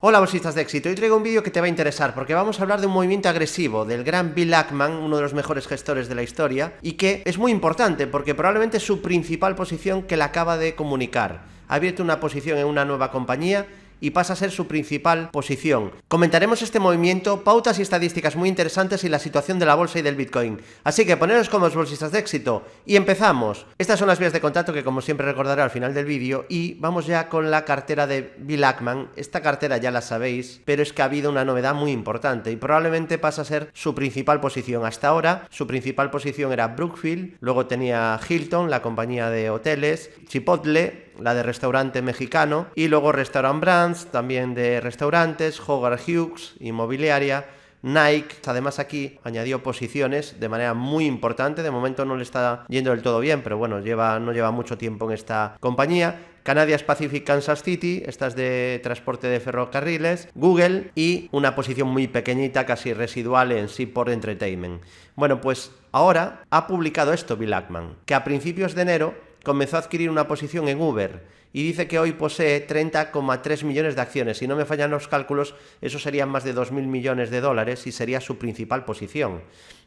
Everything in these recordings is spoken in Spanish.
Hola bolsistas de éxito, hoy traigo un vídeo que te va a interesar porque vamos a hablar de un movimiento agresivo del gran Bill Ackman, uno de los mejores gestores de la historia, y que es muy importante porque probablemente es su principal posición que la acaba de comunicar. Ha abierto una posición en una nueva compañía y pasa a ser su principal posición. Comentaremos este movimiento, pautas y estadísticas muy interesantes y la situación de la bolsa y del Bitcoin. Así que poneros cómodos bolsistas de éxito y empezamos. Estas son las vías de contacto que como siempre recordaré al final del vídeo y vamos ya con la cartera de Bill Ackman. Esta cartera ya la sabéis, pero es que ha habido una novedad muy importante y probablemente pasa a ser su principal posición. Hasta ahora su principal posición era Brookfield, luego tenía Hilton, la compañía de hoteles, Chipotle, la de restaurante mexicano, y luego Restaurant Brands, también de restaurantes, Howard Hughes, inmobiliaria, Nike. Además aquí añadió posiciones de manera muy importante, de momento no le está yendo del todo bien, pero bueno, no lleva mucho tiempo en esta compañía. Canadian Pacific Kansas City, esta es de transporte de ferrocarriles, Google y una posición muy pequeñita, casi residual en Seaport Entertainment. Bueno, pues ahora ha publicado esto Bill Ackman, que a principios de enero comenzó a adquirir una posición en Uber y dice que hoy posee 30,3 millones de acciones. Si no me fallan los cálculos, eso serían más de 2.000 millones de dólares y sería su principal posición.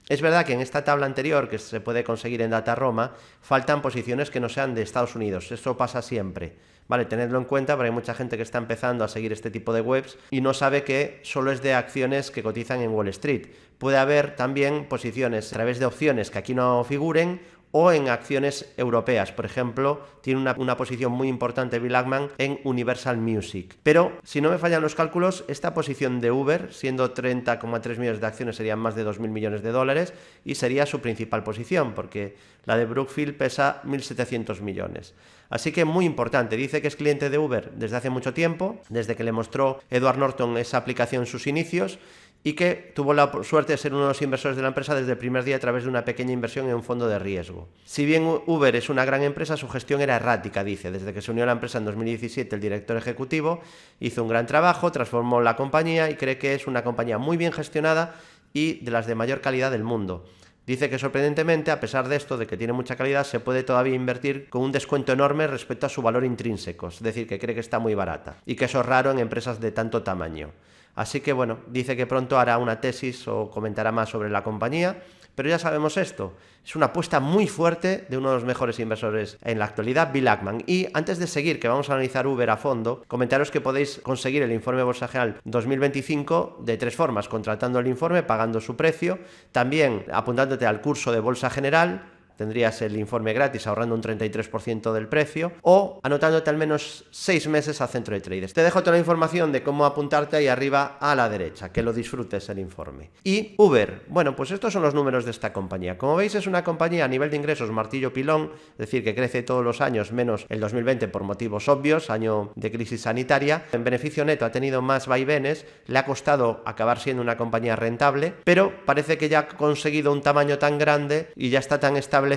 Es verdad que en esta tabla anterior, que se puede conseguir en Dataroma, faltan posiciones que no sean de Estados Unidos. Esto pasa siempre. Vale, tenedlo en cuenta, pero hay mucha gente que está empezando a seguir este tipo de webs y no sabe que solo es de acciones que cotizan en Wall Street. Puede haber también posiciones a través de opciones que aquí no figuren o en acciones europeas. Por ejemplo, tiene una posición muy importante Bill Ackman en Universal Music. Pero, si no me fallan los cálculos, esta posición de Uber, siendo 30,3 millones de acciones, serían más de 2.000 millones de dólares y sería su principal posición, porque la de Brookfield pesa 1.700 millones. Así que muy importante. Dice que es cliente de Uber desde hace mucho tiempo, desde que le mostró Edward Norton esa aplicación en sus inicios, y que tuvo la suerte de ser uno de los inversores de la empresa desde el primer día a través de una pequeña inversión en un fondo de riesgo. Si bien Uber es una gran empresa, su gestión era errática, dice. Desde que se unió a la empresa en 2017, el director ejecutivo hizo un gran trabajo, transformó la compañía y cree que es una compañía muy bien gestionada y de las de mayor calidad del mundo. Dice que sorprendentemente, a pesar de esto, de que tiene mucha calidad, se puede todavía invertir con un descuento enorme respecto a su valor intrínseco, es decir, que cree que está muy barata y que eso es raro en empresas de tanto tamaño. Así que bueno, dice que pronto hará una tesis o comentará más sobre la compañía, pero ya sabemos esto, es una apuesta muy fuerte de uno de los mejores inversores en la actualidad, Bill Ackman. Y antes de seguir, que vamos a analizar Uber a fondo, comentaros que podéis conseguir el informe Bolsa General 2025 de tres formas: contratando el informe, pagando su precio, también apuntándote al curso de Bolsa General, tendrías el informe gratis ahorrando un 33% del precio, o anotándote al menos 6 meses a Centro de Traders. Te dejo toda la información de cómo apuntarte ahí arriba a la derecha, que lo disfrutes el informe. Y Uber, bueno, pues estos son los números de esta compañía. Como veis, es una compañía a nivel de ingresos martillo pilón, es decir, que crece todos los años menos el 2020 por motivos obvios, año de crisis sanitaria. En beneficio neto ha tenido más vaivenes, le ha costado acabar siendo una compañía rentable, pero parece que ya ha conseguido un tamaño tan grande y ya está tan estable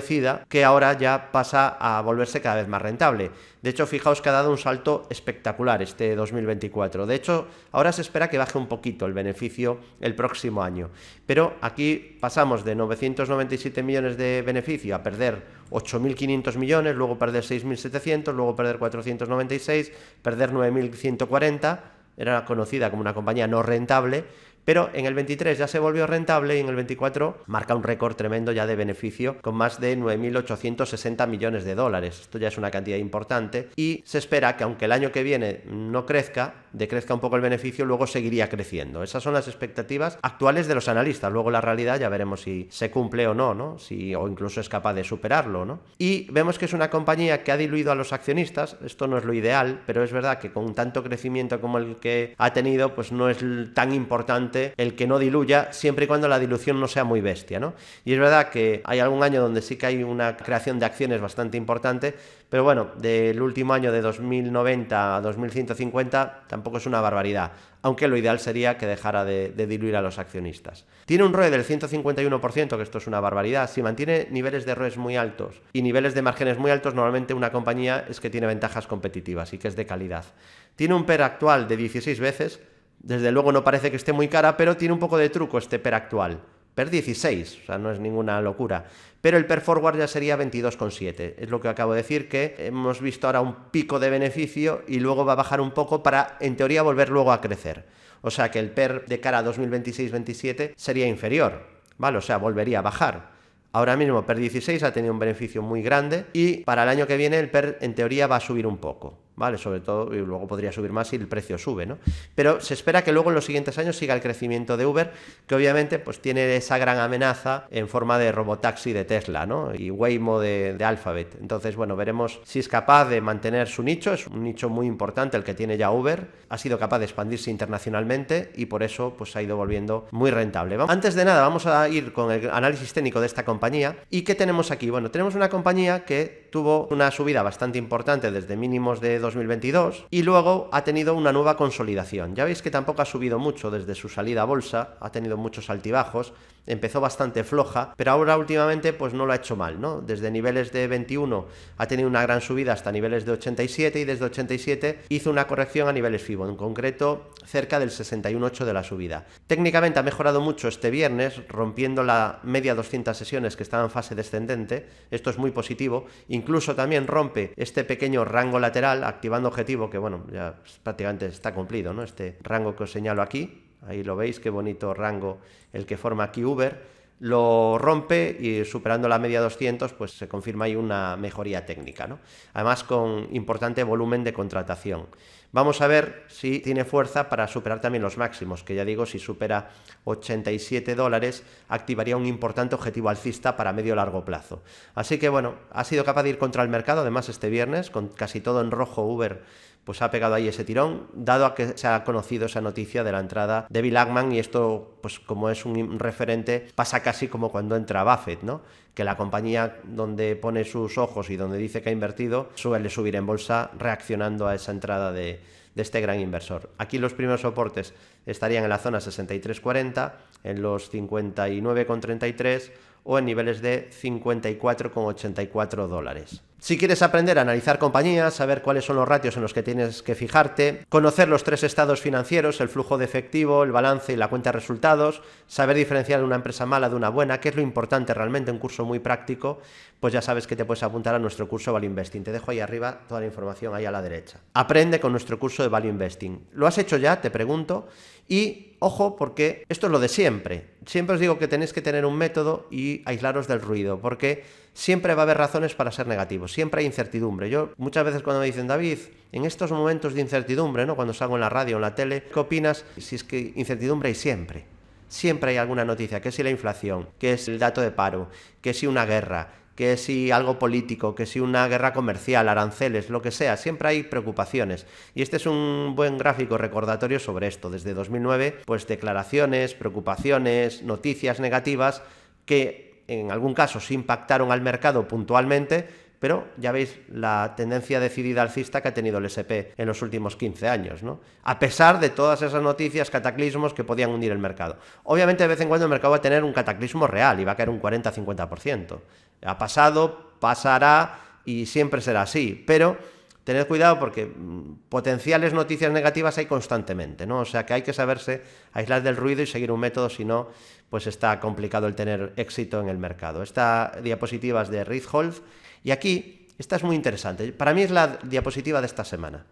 que ahora ya pasa a volverse cada vez más rentable. De hecho, fijaos que ha dado un salto espectacular este 2024. De hecho, ahora se espera que baje un poquito el beneficio el próximo año. Pero aquí pasamos de 997 millones de beneficio a perder 8.500 millones, luego perder 6.700, luego perder 496, perder 9.140. Era conocida como una compañía no rentable, pero en el 23 ya se volvió rentable y en el 24 marca un récord tremendo ya de beneficio con más de 9.860 millones de dólares. Esto ya es una cantidad importante y se espera que aunque el año que viene no crezca, decrezca un poco el beneficio, luego seguiría creciendo. Esas son las expectativas actuales de los analistas. Luego la realidad ya veremos si se cumple o no, o incluso es capaz de superarlo, ¿no? Y vemos que es una compañía que ha diluido a los accionistas. Esto no es lo ideal, pero es verdad que con tanto crecimiento como el que ha tenido, pues no es tan importante el que no diluya, siempre y cuando la dilución no sea muy bestia, ¿no? Y es verdad que hay algún año donde sí que hay una creación de acciones bastante importante, pero bueno, del último año de 2090 a 2150 tampoco es una barbaridad, aunque lo ideal sería que dejara de diluir a los accionistas. Tiene un ROE del 151%, que esto es una barbaridad. Si mantiene niveles de ROEs muy altos y niveles de márgenes muy altos, normalmente una compañía es que tiene ventajas competitivas y que es de calidad. Tiene un PER actual de 16 veces. Desde luego no parece que esté muy cara, pero tiene un poco de truco este PER actual. PER 16, o sea, no es ninguna locura. Pero el PER forward ya sería 22,7. Es lo que acabo de decir, que hemos visto ahora un pico de beneficio y luego va a bajar un poco para, en teoría, volver luego a crecer. O sea que el PER de cara a 2026-27 sería inferior, ¿vale? O sea, volvería a bajar. Ahora mismo PER 16 ha tenido un beneficio muy grande y para el año que viene el PER en teoría va a subir un poco, ¿vale? Sobre todo, y luego podría subir más si el precio sube, ¿no? Pero se espera que luego en los siguientes años siga el crecimiento de Uber, que obviamente pues tiene esa gran amenaza en forma de robotaxi de Tesla, ¿no? Y Waymo de Alphabet. Entonces, bueno, veremos si es capaz de mantener su nicho. Es un nicho muy importante el que tiene ya Uber. Ha sido capaz de expandirse internacionalmente y por eso pues se ha ido volviendo muy rentable. Antes de nada, vamos a ir con el análisis técnico de esta compañía. ¿Y qué tenemos aquí? Bueno, tenemos una compañía que tuvo una subida bastante importante desde mínimos de 2022 y luego ha tenido una nueva consolidación. Ya veis que tampoco ha subido mucho desde su salida a bolsa, ha tenido muchos altibajos, empezó bastante floja, pero ahora últimamente pues no lo ha hecho mal, ¿no? Desde niveles de 21 ha tenido una gran subida hasta niveles de 87 y desde 87 hizo una corrección a niveles FIBO, en concreto cerca del 61,8 de la subida. Técnicamente ha mejorado mucho este viernes, rompiendo la media 200 sesiones que estaba en fase descendente. Esto es muy positivo. Incluso también rompe este pequeño rango lateral, activando objetivo, que bueno, ya prácticamente está cumplido, ¿no? Este rango que os señalo aquí, ahí lo veis, qué bonito rango el que forma aquí Uber. Lo rompe y superando la media 200 pues se confirma ahí una mejoría técnica, ¿no? Además con importante volumen de contratación. Vamos a ver si tiene fuerza para superar también los máximos, que ya digo, si supera $87 activaría un importante objetivo alcista para medio largo plazo. Así que bueno, ha sido capaz de ir contra el mercado, además este viernes, con casi todo en rojo Uber, pues ha pegado ahí ese tirón, dado a que se ha conocido esa noticia de la entrada de Bill Ackman, y esto, pues como es un referente, pasa casi como cuando entra Buffett, ¿no? Que la compañía donde pone sus ojos y donde dice que ha invertido suele subir en bolsa reaccionando a esa entrada de este gran inversor. Aquí los primeros soportes estarían en la zona 63,40, en los 59,33 o en niveles de 54,84 dólares. Si quieres aprender a analizar compañías, saber cuáles son los ratios en los que tienes que fijarte, conocer los tres estados financieros, el flujo de efectivo, el balance y la cuenta de resultados, saber diferenciar una empresa mala de una buena, que es lo importante realmente, un curso muy práctico, pues ya sabes que te puedes apuntar a nuestro curso Value Investing. Te dejo ahí arriba toda la información ahí a la derecha. Aprende con nuestro curso de Value Investing. ¿Lo has hecho ya? Te pregunto. Y ojo, porque esto es lo de siempre. Siempre os digo que tenéis que tener un método y aislaros del ruido, porque siempre va a haber razones para ser negativos, siempre hay incertidumbre. Yo muchas veces cuando me dicen, David, en estos momentos de incertidumbre, ¿no? Cuando salgo en la radio o en la tele, ¿qué opinas? Si es que incertidumbre hay siempre. Siempre hay alguna noticia, que si la inflación, que es el dato de paro, que si una guerra, que si algo político, que si una guerra comercial, aranceles, lo que sea, siempre hay preocupaciones. Y este es un buen gráfico recordatorio sobre esto. Desde 2009, pues declaraciones, preocupaciones, noticias negativas que en algún caso sí impactaron al mercado puntualmente, pero ya veis la tendencia decidida alcista que ha tenido el S&P en los últimos 15 años, ¿no? A pesar de todas esas noticias, cataclismos que podían hundir el mercado. Obviamente de vez en cuando el mercado va a tener un cataclismo real y va a caer un 40-50%. Ha pasado, pasará y siempre será así, pero tened cuidado porque potenciales noticias negativas hay constantemente, ¿no? O sea que hay que saberse aislar del ruido y seguir un método, si no, pues está complicado el tener éxito en el mercado. Esta diapositiva es de Ritholtz y aquí, esta es muy interesante. Para mí es la diapositiva de esta semana.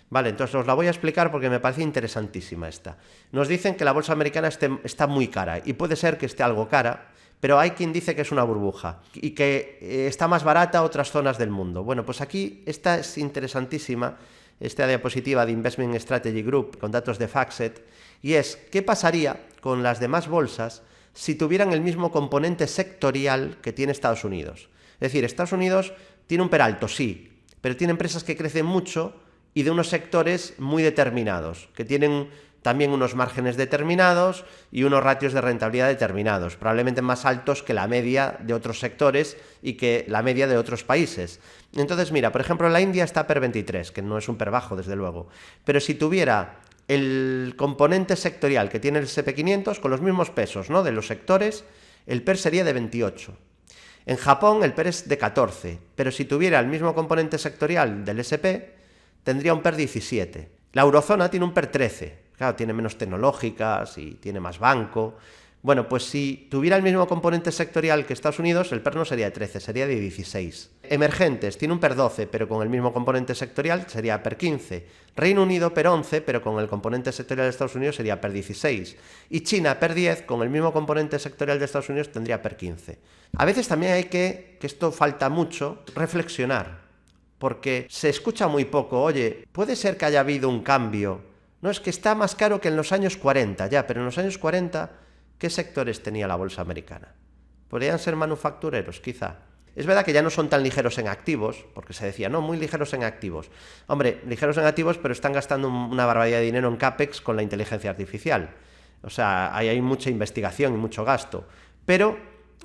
Vale, entonces os la voy a explicar porque me parece interesantísima esta. Nos dicen que la bolsa americana está muy cara y puede ser que esté algo cara, pero hay quien dice que es una burbuja y que está más barata a otras zonas del mundo. Bueno, pues aquí esta es interesantísima, esta diapositiva de Investment Strategy Group con datos de FactSet, y es ¿qué pasaría con las demás bolsas si tuvieran el mismo componente sectorial que tiene Estados Unidos? Es decir, Estados Unidos tiene un PER alto, sí, pero tiene empresas que crecen mucho y de unos sectores muy determinados, que tienen también unos márgenes determinados y unos ratios de rentabilidad determinados, probablemente más altos que la media de otros sectores y que la media de otros países. Entonces, mira, por ejemplo, la India está PER 23, que no es un PER bajo, desde luego, pero si tuviera el componente sectorial que tiene el S&P 500, con los mismos pesos, ¿no?, de los sectores, el PER sería de 28. En Japón el PER es de 14, pero si tuviera el mismo componente sectorial del S&P, tendría un PER 17. La eurozona tiene un PER 13, claro, tiene menos tecnológicas y tiene más banco. Bueno, pues si tuviera el mismo componente sectorial que Estados Unidos, el PER no sería de 13, sería de 16. Emergentes tiene un PER 12, pero con el mismo componente sectorial sería PER 15. Reino Unido PER 11, pero con el componente sectorial de Estados Unidos sería PER 16. Y China PER 10, con el mismo componente sectorial de Estados Unidos tendría PER 15. A veces también hay que esto falta mucho, reflexionar, porque se escucha muy poco. Oye, puede ser que haya habido un cambio. No, es que está más caro que en los años 40, ya, pero en los años 40, ¿qué sectores tenía la bolsa americana? Podrían ser manufactureros, quizá. Es verdad que ya no son tan ligeros en activos, porque se decía, no, muy ligeros en activos. Hombre, ligeros en activos, pero están gastando una barbaridad de dinero en CAPEX con la inteligencia artificial. O sea, ahí hay mucha investigación y mucho gasto. Pero,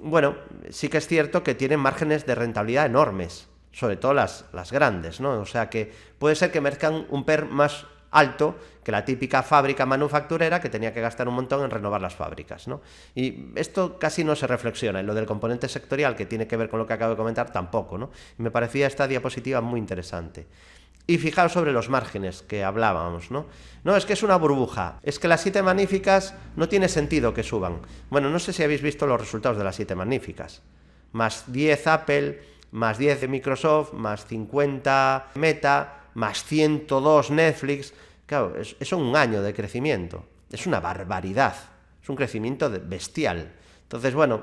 bueno, sí que es cierto que tienen márgenes de rentabilidad enormes, sobre todo las grandes, ¿no? O sea que puede ser que merezcan un PER más alto que la típica fábrica manufacturera que tenía que gastar un montón en renovar las fábricas, ¿no? Y esto casi no se reflexiona, en lo del componente sectorial, que tiene que ver con lo que acabo de comentar, tampoco, ¿no? Y me parecía esta diapositiva muy interesante. Y fijaos sobre los márgenes que hablábamos, ¿no? No, es que es una burbuja, es que las 7 magníficas no tiene sentido que suban. Bueno, no sé si habéis visto los resultados de las 7 magníficas. Más 10 Apple, más 10 de Microsoft, más 50 Meta, más 102 Netflix. Claro, es un año de crecimiento. Es una barbaridad. Es un crecimiento bestial. Entonces, bueno,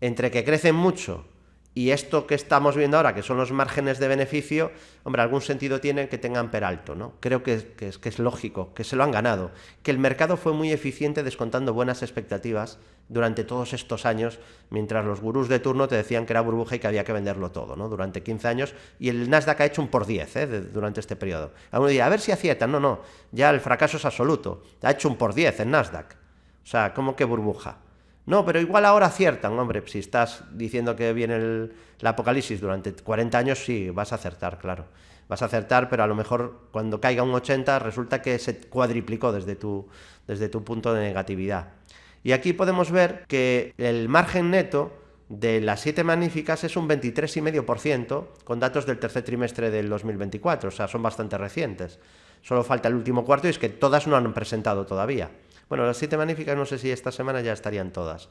entre que crecen mucho y esto que estamos viendo ahora, que son los márgenes de beneficio, hombre, algún sentido tiene que tengan PER alto, ¿no? Creo que es lógico, que se lo han ganado, que el mercado fue muy eficiente descontando buenas expectativas durante todos estos años, mientras los gurús de turno te decían que era burbuja y que había que venderlo todo, ¿no? Durante 15 años, y el Nasdaq ha hecho un por 10, durante este periodo. Alguno dirá, a ver si aciertan. No, ya el fracaso es absoluto. Ha hecho un por 10 en Nasdaq. O sea, ¿cómo que burbuja? No, pero igual ahora aciertan, hombre, si estás diciendo que viene el apocalipsis durante 40 años, sí, vas a acertar, claro. Vas a acertar, pero a lo mejor cuando caiga un 80 resulta que se cuadriplicó desde tu punto de negatividad. Y aquí podemos ver que el margen neto de las 7 magníficas es un 23,5% con datos del tercer trimestre del 2024, o sea, son bastante recientes. Solo falta el último cuarto y es que todas no han presentado todavía. Bueno, las 7 magníficas no sé si esta semana ya estarían todas,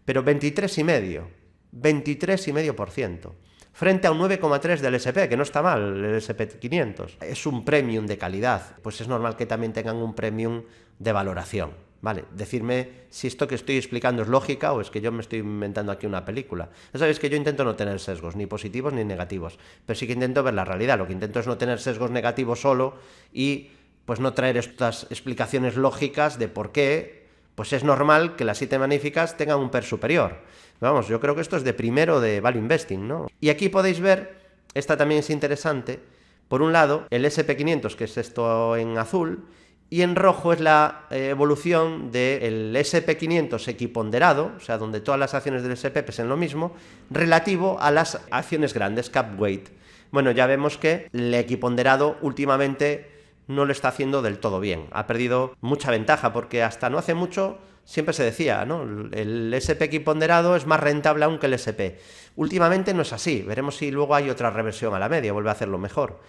pero 23,5%, frente a un 9,3% del S&P, que no está mal, el S&P 500. Es un premium de calidad, pues es normal que también tengan un premium de valoración. Vale, decidme si esto que estoy explicando es lógica o es que yo me estoy inventando aquí una película. Ya sabéis que yo intento no tener sesgos, ni positivos ni negativos, pero sí que intento ver la realidad. Lo que intento es no tener sesgos negativos solo y pues no traer estas explicaciones lógicas de por qué pues es normal que las 7 magníficas tengan un PER superior. Vamos, yo creo que esto es de primero de Value Investing, ¿no? Y aquí podéis ver, esta también es interesante, por un lado, el S&P 500, que es esto en azul, y en rojo es la evolución del S&P 500 equiponderado, o sea, donde todas las acciones del S&P pesen lo mismo, relativo a las acciones grandes, cap weight. Bueno, ya vemos que el equiponderado últimamente no lo está haciendo del todo bien. Ha perdido mucha ventaja porque hasta no hace mucho siempre se decía, ¿no? El S&P equiponderado es más rentable aún que el S&P. Últimamente no es así. Veremos si luego hay otra reversión a la media, vuelve a hacerlo mejor.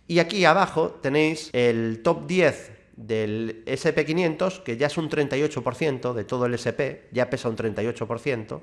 Y aquí abajo tenéis el top 10 del S&P 500, que ya es un 38% de todo el S&P, ya pesa un 38%,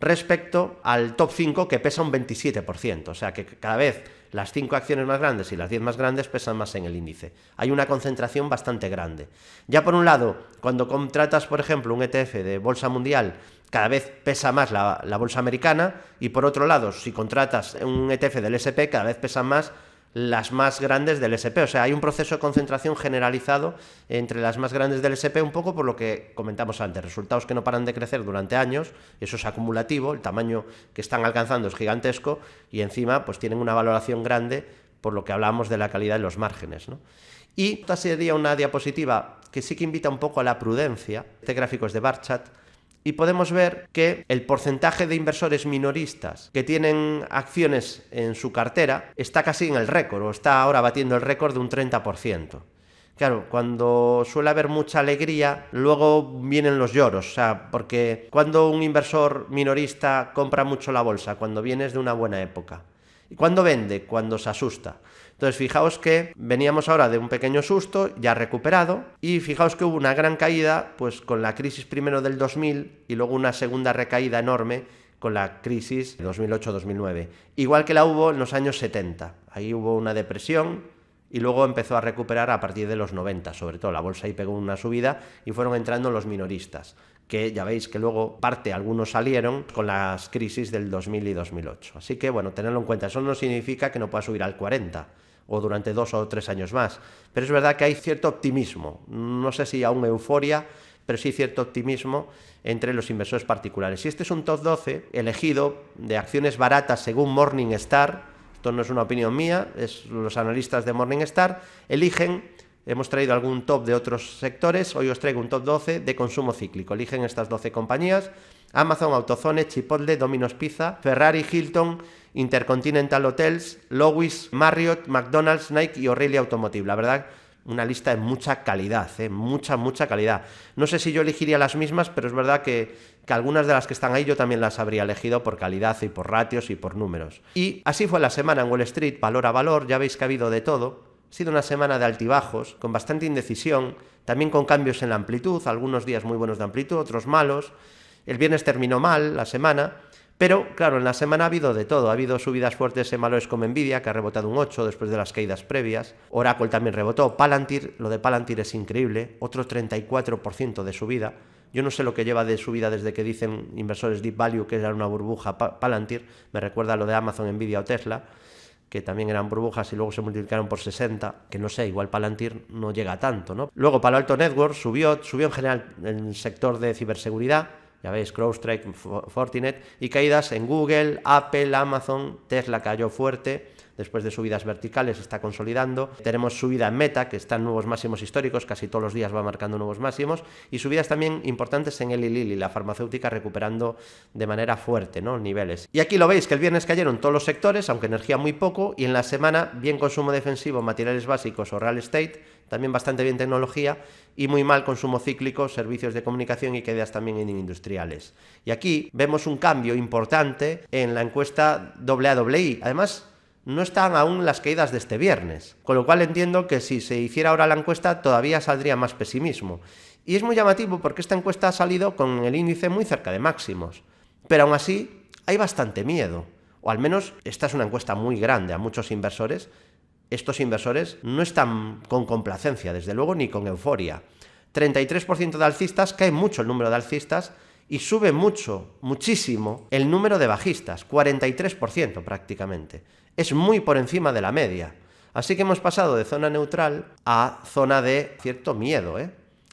respecto al top 5 que pesa un 27%, o sea que cada vez las 5 acciones más grandes y las 10 más grandes pesan más en el índice. Hay una concentración bastante grande. Ya por un lado, cuando contratas, por ejemplo, un ETF de bolsa mundial, cada vez pesa más la bolsa americana, y por otro lado, si contratas un ETF del S&P, cada vez pesan más las más grandes del S&P, o sea, hay un proceso de concentración generalizado entre las más grandes del S&P, un poco por lo que comentamos antes, resultados que no paran de crecer durante años, eso es acumulativo, el tamaño que están alcanzando es gigantesco y encima pues tienen una valoración grande por lo que hablábamos de la calidad de los márgenes, ¿no? Y esta sería una diapositiva que sí que invita un poco a la prudencia. Este gráfico es de Barchat. Y podemos ver que el porcentaje de inversores minoristas que tienen acciones en su cartera está casi en el récord, o está ahora batiendo el récord de un 30%. Claro, cuando suele haber mucha alegría, luego vienen los lloros, o sea, porque cuando un inversor minorista compra mucho la bolsa, cuando vienes de una buena época. ¿Y cuándo vende? Cuando se asusta. Entonces fijaos que veníamos ahora de un pequeño susto, ya recuperado, y fijaos que hubo una gran caída pues con la crisis primero del 2000 y luego una segunda recaída enorme con la crisis 2008-2009, igual que la hubo en los años 70. Ahí hubo una depresión y luego empezó a recuperar a partir de los 90, sobre todo la bolsa ahí pegó una subida y fueron entrando los minoristas, que ya veis que luego algunos salieron con las crisis del 2000 y 2008. Así que bueno, tenedlo en cuenta, eso no significa que no pueda subir al 40 o durante 2 o 3 años más, pero es verdad que hay cierto optimismo, no sé si aún euforia, pero sí cierto optimismo entre los inversores particulares. Y este es un top 12 elegido de acciones baratas según Morningstar. Esto no es una opinión mía, es los analistas de Morningstar eligen. Hemos traído algún top de otros sectores, hoy os traigo un top 12 de consumo cíclico. Eligen estas 12 compañías: Amazon, AutoZone, Chipotle, Domino's Pizza, Ferrari, Hilton, Intercontinental Hotels, Lois, Marriott, McDonald's, Nike y O'Reilly Automotive. La verdad, una lista de mucha calidad, mucha calidad. No sé si yo elegiría las mismas, pero es verdad que algunas de las que están ahí yo también las habría elegido por calidad y por ratios y por números. Y así fue la semana en Wall Street, valor a valor, ya veis que ha habido de todo. Ha sido una semana de altibajos, con bastante indecisión, también con cambios en la amplitud, algunos días muy buenos de amplitud, otros malos. El viernes terminó mal la semana, pero claro, en la semana ha habido de todo. Ha habido subidas fuertes en valores como Nvidia, que ha rebotado un 8 después de las caídas previas. Oracle también rebotó. Palantir, lo de Palantir es increíble, otro 34% de subida. Yo no sé lo que lleva de subida desde que dicen inversores Deep Value que era una burbuja Palantir. Me recuerda a lo de Amazon, Nvidia o Tesla, que también eran burbujas y luego se multiplicaron por 60, que no sé, igual Palantir no llega a tanto, ¿no? Luego Palo Alto Networks subió en general en el sector de ciberseguridad, ya veis, CrowdStrike, Fortinet, y caídas en Google, Apple, Amazon. Tesla cayó fuerte, después de subidas verticales, se está consolidando. Tenemos subida en Meta, que está en nuevos máximos históricos, casi todos los días va marcando nuevos máximos, y subidas también importantes en Eli Lilly, la farmacéutica, recuperando de manera fuerte, ¿no?, niveles. Y aquí lo veis, que el viernes cayeron todos los sectores, aunque energía muy poco, y en la semana bien consumo defensivo, materiales básicos o real estate, también bastante bien tecnología, y muy mal consumo cíclico, servicios de comunicación y caídas también en industriales. Y aquí vemos un cambio importante en la encuesta AAI. Además, no están aún las caídas de este viernes, con lo cual entiendo que si se hiciera ahora la encuesta todavía saldría más pesimismo. Y es muy llamativo porque esta encuesta ha salido con el índice muy cerca de máximos, pero aún así hay bastante miedo, o al menos esta es una encuesta muy grande a muchos inversores. Estos inversores no están con complacencia, desde luego, ni con euforia. 33% de alcistas, cae mucho el número de alcistas, y sube muchísimo el número de bajistas, 43% prácticamente. Es muy por encima de la media. Así que hemos pasado de zona neutral a zona de cierto miedo,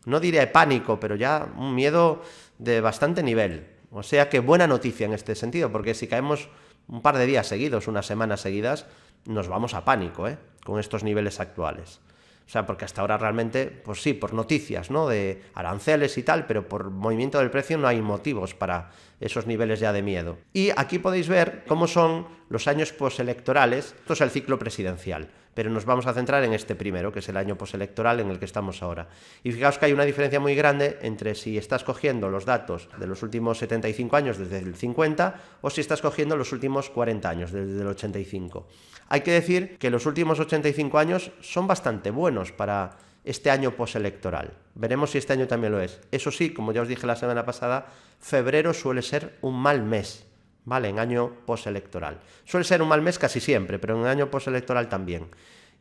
No diré pánico, pero ya un miedo de bastante nivel. O sea que buena noticia en este sentido, porque si caemos un par de días seguidos, unas semanas seguidas, nos vamos a pánico, con estos niveles actuales. O sea, porque hasta ahora realmente, pues sí, por noticias, ¿no?, de aranceles y tal, pero por movimiento del precio no hay motivos para esos niveles ya de miedo. Y aquí podéis ver cómo son los años postelectorales. Esto es el ciclo presidencial, pero nos vamos a centrar en este primero, que es el año postelectoral en el que estamos ahora. Y fijaos que hay una diferencia muy grande entre si estás cogiendo los datos de los últimos 75 años desde el 50 o si estás cogiendo los últimos 40 años desde el 85. Hay que decir que los últimos 85 años son bastante buenos para este año postelectoral. Veremos si este año también lo es. Eso sí, como ya os dije la semana pasada, febrero suele ser un mal mes, ¿vale?, en año postelectoral. Suele ser un mal mes casi siempre, pero en año postelectoral también.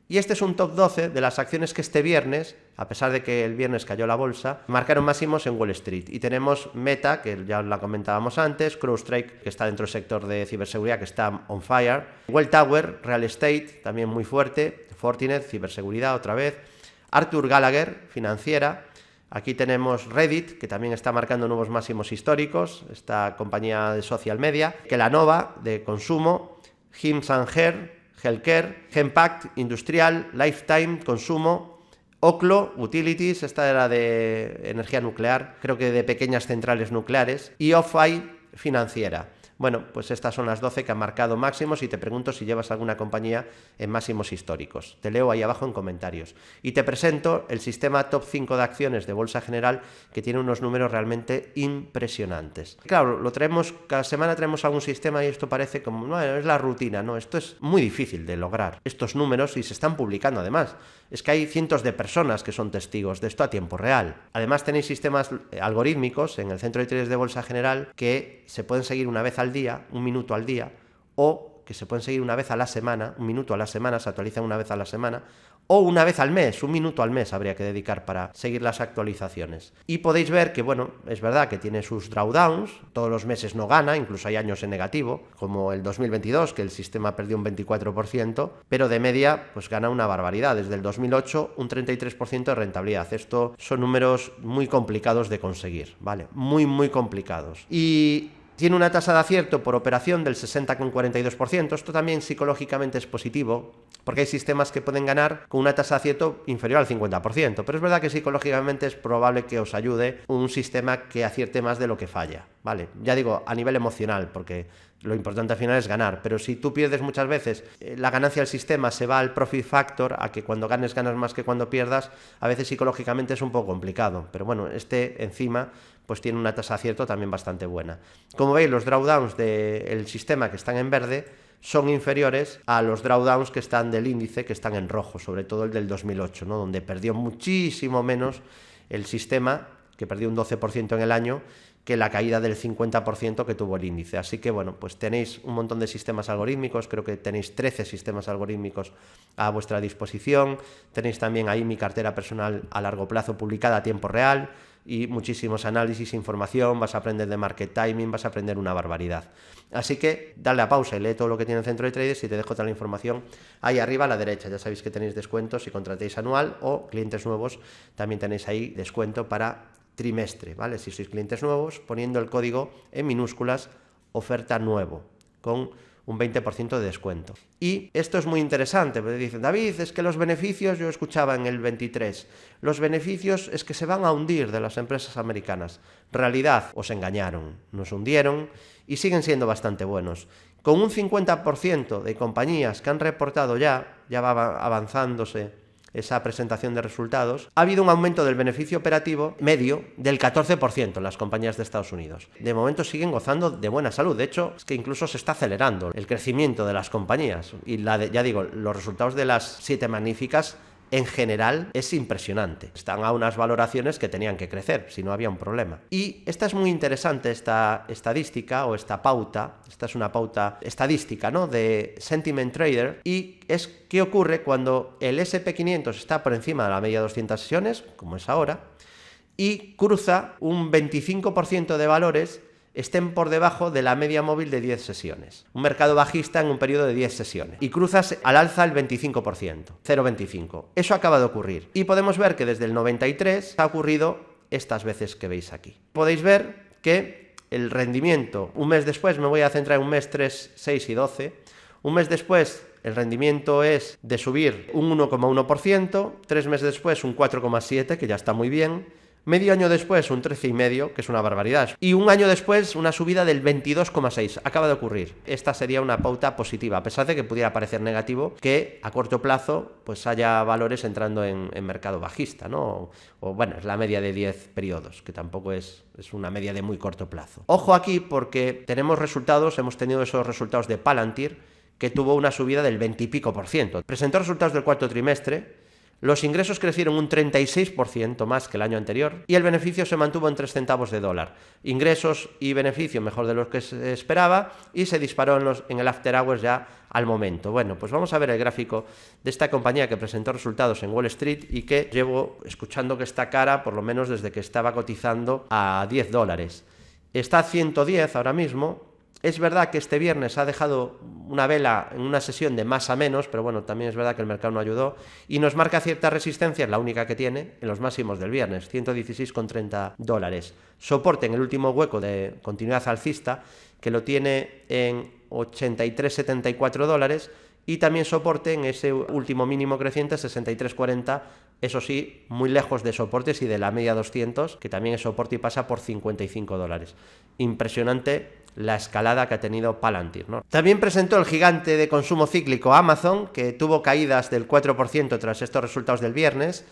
Y este es un top 12 de las acciones que este viernes, a pesar de que el viernes cayó la bolsa, marcaron máximos en Wall Street. Y tenemos Meta, que ya la comentábamos antes, CrowdStrike, que está dentro del sector de ciberseguridad, que está on fire, Welltower, Real Estate, también muy fuerte, Fortinet, ciberseguridad otra vez, Arthur Gallagher, financiera. Aquí tenemos Reddit, que también está marcando nuevos máximos históricos, esta compañía de social media, Kellanova, de consumo, Hims & Hers, Healthcare, Genpact, industrial, Lifetime, consumo, Oklo, utilities, esta era de energía nuclear, creo que de pequeñas centrales nucleares, y OFI, financiera. Bueno, pues estas son las 12 que han marcado máximos y te pregunto si llevas alguna compañía en máximos históricos. Te leo ahí abajo en comentarios. Y te presento el sistema top 5 de acciones de Bolsa General, que tiene unos números realmente impresionantes. Claro, lo traemos, cada semana traemos algún sistema y esto parece como, no, es la rutina, no, esto es muy difícil de lograr. Estos números, y se están publicando además, es que hay cientos de personas que son testigos de esto a tiempo real. Además tenéis sistemas algorítmicos en el centro de traders de Bolsa General que se pueden seguir una vez al día, un minuto al día, o que se pueden seguir una vez a la semana, un minuto a la semana, se actualizan una vez a la semana, o una vez al mes, un minuto al mes habría que dedicar para seguir las actualizaciones. Y podéis ver que, bueno, es verdad que tiene sus drawdowns, todos los meses no gana, incluso hay años en negativo, como el 2022, que el sistema perdió un 24%, pero de media, pues gana una barbaridad. Desde el 2008, un 33% de rentabilidad. Esto son números muy complicados de conseguir, ¿vale? Muy complicados. Y tiene una tasa de acierto por operación del 60,42%. Esto también psicológicamente es positivo, porque hay sistemas que pueden ganar con una tasa de acierto inferior al 50%, pero es verdad que psicológicamente es probable que os ayude un sistema que acierte más de lo que falla, ¿vale? Ya digo, a nivel emocional, porque lo importante al final es ganar, pero si tú pierdes muchas veces, la ganancia del sistema se va al profit factor, a que cuando ganes ganas más que cuando pierdas, a veces psicológicamente es un poco complicado, pero bueno, encima pues tiene una tasa de acierto también bastante buena. Como veis, los drawdowns del sistema que están en verde son inferiores a los drawdowns que están del índice, que están en rojo, sobre todo el del 2008, ¿no? Donde perdió muchísimo menos el sistema, que perdió un 12% en el año, que la caída del 50% que tuvo el índice. Así que bueno, pues tenéis un montón de sistemas algorítmicos, creo que tenéis 13 sistemas algorítmicos a vuestra disposición, tenéis también ahí mi cartera personal a largo plazo publicada a tiempo real, y muchísimos análisis, información, vas a aprender de market timing, vas a aprender una barbaridad. Así que dale a pausa y lee todo lo que tiene el centro de traders y te dejo toda la información ahí arriba a la derecha. Ya sabéis que tenéis descuentos si contratéis anual, o clientes nuevos también tenéis ahí descuento para trimestre, ¿vale? Si sois clientes nuevos, poniendo el código en minúsculas, oferta nuevo, con un 20% de descuento. Y esto es muy interesante, porque dicen, David, es que los beneficios, yo escuchaba en el 23, los beneficios es que se van a hundir de las empresas americanas. Realidad, os engañaron, nos hundieron y siguen siendo bastante buenos. Con un 50% de compañías que han reportado ya va avanzándose esa presentación de resultados, ha habido un aumento del beneficio operativo medio del 14% en las compañías de Estados Unidos. De momento siguen gozando de buena salud, de hecho es que incluso se está acelerando el crecimiento de las compañías y ya digo, los resultados de las 7 magníficas en general es impresionante. Están a unas valoraciones que tenían que crecer, si no había un problema. Y esta es muy interesante, esta estadística o esta pauta, esta es una pauta estadística, ¿no?, de Sentiment Trader, y es qué ocurre cuando el SP500 está por encima de la media de 200 sesiones, como es ahora, y cruza un 25% de valores estén por debajo de la media móvil de 10 sesiones. Un mercado bajista en un periodo de 10 sesiones. Y cruzas al alza el 25%, 0,25. Eso acaba de ocurrir. Y podemos ver que desde el 93 ha ocurrido estas veces que veis aquí. Podéis ver que el rendimiento, un mes después, me voy a centrar en un mes 3, 6 y 12, un mes después el rendimiento es de subir un 1,1%, 3 meses después un 4,7%, que ya está muy bien, medio año después un 13,5%, que es una barbaridad, y un año después una subida del 22,6%. Acaba de ocurrir. Esta sería una pauta positiva, a pesar de que pudiera parecer negativo que a corto plazo pues haya valores entrando en mercado bajista, ¿no? O bueno, es la media de 10 periodos, que tampoco es una media de muy corto plazo. Ojo aquí, porque tenemos resultados, hemos tenido esos resultados de Palantir, que tuvo una subida del 20 y pico por ciento. Presentó resultados del cuarto trimestre. Los ingresos crecieron un 36% más que el año anterior y el beneficio se mantuvo en 3 centavos de dólar. Ingresos y beneficio mejor de lo que se esperaba y se disparó en el after hours ya al momento. Bueno, pues vamos a ver el gráfico de esta compañía que presentó resultados en Wall Street y que llevo escuchando que está cara por lo menos desde que estaba cotizando a $10. Está a 110 ahora mismo. Es verdad que este viernes ha dejado una vela en una sesión de más a menos, pero bueno, también es verdad que el mercado no ayudó y nos marca cierta resistencia, es la única que tiene, en los máximos del viernes, $116,30. Soporte en el último hueco de continuidad alcista, que lo tiene en $83,74, y también soporte en ese último mínimo creciente, 63,40, eso sí, muy lejos de soportes y de la media 200, que también es soporte y pasa por $55. Impresionante la escalada que ha tenido Palantir, ¿no? También presentó el gigante de consumo cíclico Amazon, que tuvo caídas del 4% tras estos resultados del viernes.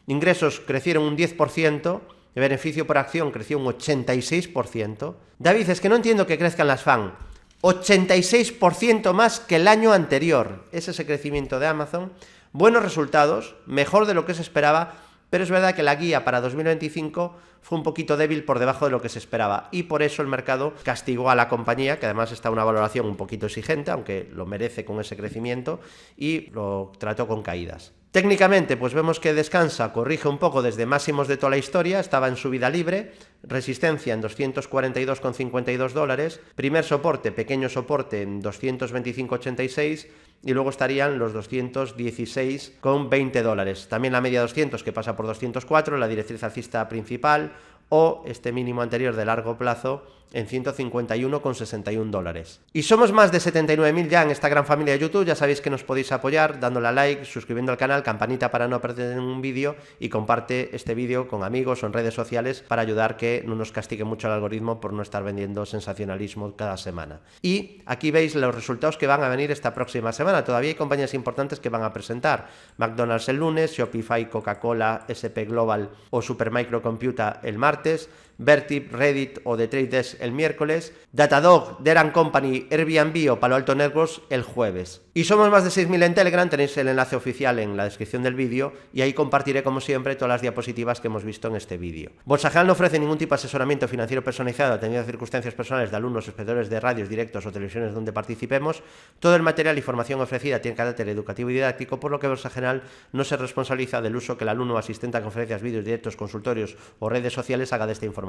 Ingresos crecieron un 10%, el beneficio por acción creció un 86%. David, es que no entiendo que crezcan las FAN. 86% más que el año anterior. Es ese crecimiento de Amazon. Buenos resultados, mejor de lo que se esperaba, pero es verdad que la guía para 2025 fue un poquito débil por debajo de lo que se esperaba y por eso el mercado castigó a la compañía, que además está a una valoración un poquito exigente, aunque lo merece con ese crecimiento, y lo trató con caídas. Técnicamente, pues vemos que descansa, corrige un poco desde máximos de toda la historia, estaba en subida libre, resistencia en 242,52 dólares, primer soporte, pequeño soporte en 225,86 y luego estarían los 216,20 dólares. También la media 200 que pasa por 204, la directriz alcista principal, o este mínimo anterior de largo plazo en 151,61 dólares. Y somos más de 79.000 ya en esta gran familia de YouTube. Ya sabéis que nos podéis apoyar dándole a like, suscribiendo al canal, campanita para no perder un vídeo y comparte este vídeo con amigos o en redes sociales para ayudar que no nos castigue mucho el algoritmo por no estar vendiendo sensacionalismo cada semana. Y aquí veis los resultados que van a venir esta próxima semana. Todavía hay compañías importantes que van a presentar. McDonald's el lunes, Shopify, Coca-Cola, SP Global o Supermicro Computa el martes, Vertip, Reddit o The Trade Desk el miércoles, Datadog, Dell & Company, Airbnb o Palo Alto Networks el jueves. Y somos más de 6.000 en Telegram, tenéis el enlace oficial en la descripción del vídeo y ahí compartiré como siempre todas las diapositivas que hemos visto en este vídeo. Bolsa General no ofrece ningún tipo de asesoramiento financiero personalizado atendiendo a circunstancias personales de alumnos, espectadores de radios, directos o televisiones donde participemos. Todo el material y información ofrecida tiene carácter educativo y didáctico, por lo que Bolsa General no se responsabiliza del uso que el alumno o asistente a conferencias, vídeos, directos, consultorios o redes sociales haga de esta información.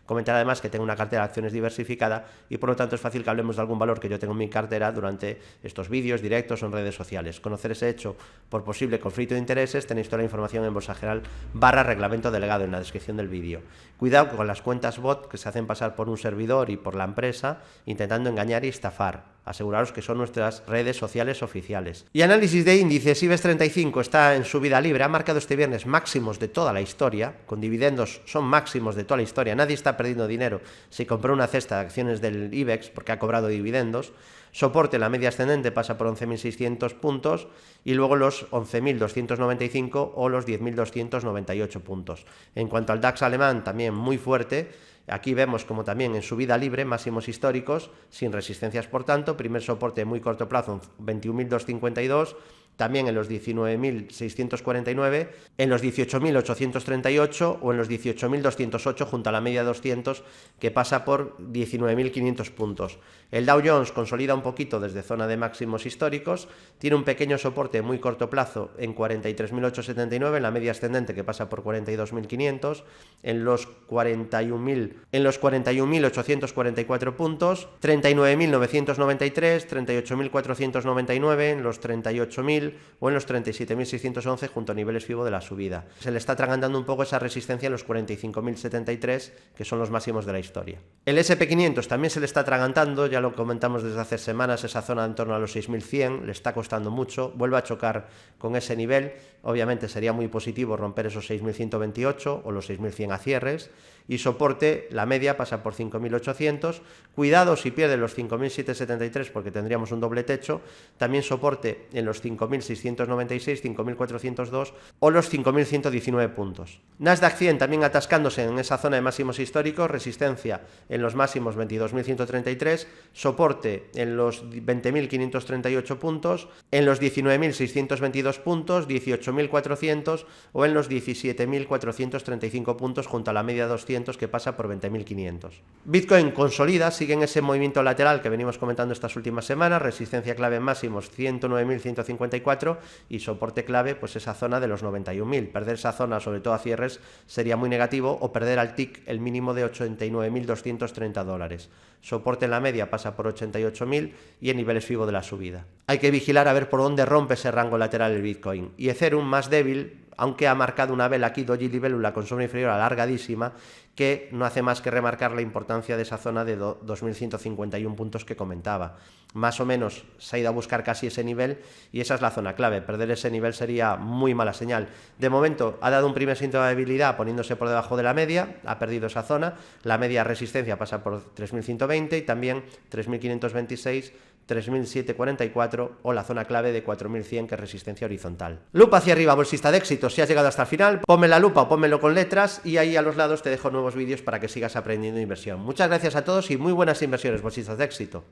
Comentar además que tengo una cartera de acciones diversificada y por lo tanto es fácil que hablemos de algún valor que yo tengo en mi cartera durante estos vídeos, directos o en redes sociales. Conocer ese hecho por posible conflicto de intereses, tenéis toda la información en Bolsa General /reglamento delegado en la descripción del vídeo. Cuidado con las cuentas bot que se hacen pasar por un servidor y por la empresa intentando engañar y estafar. Aseguraros que son nuestras redes sociales oficiales. Y análisis de índices. IBEX 35 está en subida libre, ha marcado este viernes máximos de toda la historia, con dividendos son máximos de toda la historia, nadie está perdiendo dinero si compró una cesta de acciones del IBEX porque ha cobrado dividendos. Soporte, la media ascendente pasa por 11.600 puntos y luego los 11.295 o los 10.298 puntos. En cuanto al DAX alemán, también muy fuerte. Aquí vemos como también en subida libre, máximos históricos, sin resistencias por tanto, primer soporte muy corto plazo, 21.252, también en los 19.649, en los 18.838 o en los 18.208 junto a la media 200 que pasa por 19.500 puntos. El Dow Jones consolida un poquito desde zona de máximos históricos, tiene un pequeño soporte muy corto plazo en 43.879, en la media ascendente que pasa por 42.500, en los 41.844 puntos, 39.993, 38.499, en los 38.000 o en los 37.611 junto a niveles FIBO de la subida. Se le está atragantando un poco esa resistencia en los 45.073, que son los máximos de la historia. El SP500 también se le está atragantando, ya lo comentamos desde hace semanas, esa zona en torno a los 6.100, le está costando mucho, vuelve a chocar con ese nivel, obviamente sería muy positivo romper esos 6.128 o los 6.100 a cierres, y soporte, la media pasa por 5.800, cuidado si pierde los 5.773 porque tendríamos un doble techo, también soporte en los 5.696, 5.402 o los 5.119 puntos. Nasdaq 100 también atascándose en esa zona de máximos históricos, resistencia en los máximos 22.133, soporte en los 20.538 puntos, en los 19.622 puntos, 18.400 o en los 17.435 puntos junto a la media 200 que pasa por 20.500. Bitcoin consolida, sigue en ese movimiento lateral que venimos comentando estas últimas semanas, resistencia clave en máximos 109.154 y soporte clave pues esa zona de los 91.000. Perder esa zona, sobre todo a cierres, sería muy negativo, o perder al TIC el mínimo de 89.230 dólares. Soporte en la media pasa por 88.000 y en niveles FIBO de la subida. Hay que vigilar a ver por dónde rompe ese rango lateral el Bitcoin. Y Ethereum más débil, aunque ha marcado una vela aquí Doji Libélula con sombra inferior alargadísima, que no hace más que remarcar la importancia de esa zona de 2151 puntos que comentaba. Más o menos se ha ido a buscar casi ese nivel y esa es la zona clave. Perder ese nivel sería muy mala señal. De momento ha dado un primer síntoma de debilidad poniéndose por debajo de la media, ha perdido esa zona, la media resistencia pasa por 3120 y también 3526, 3744 o la zona clave de 4100 que es resistencia horizontal. Lupa hacia arriba, bolsista de éxito. Si has llegado hasta el final, ponme la lupa o pónmelo con letras y ahí a los lados te dejo nuevos vídeos para que sigas aprendiendo inversión. Muchas gracias a todos y muy buenas inversiones, bolsistas de éxito.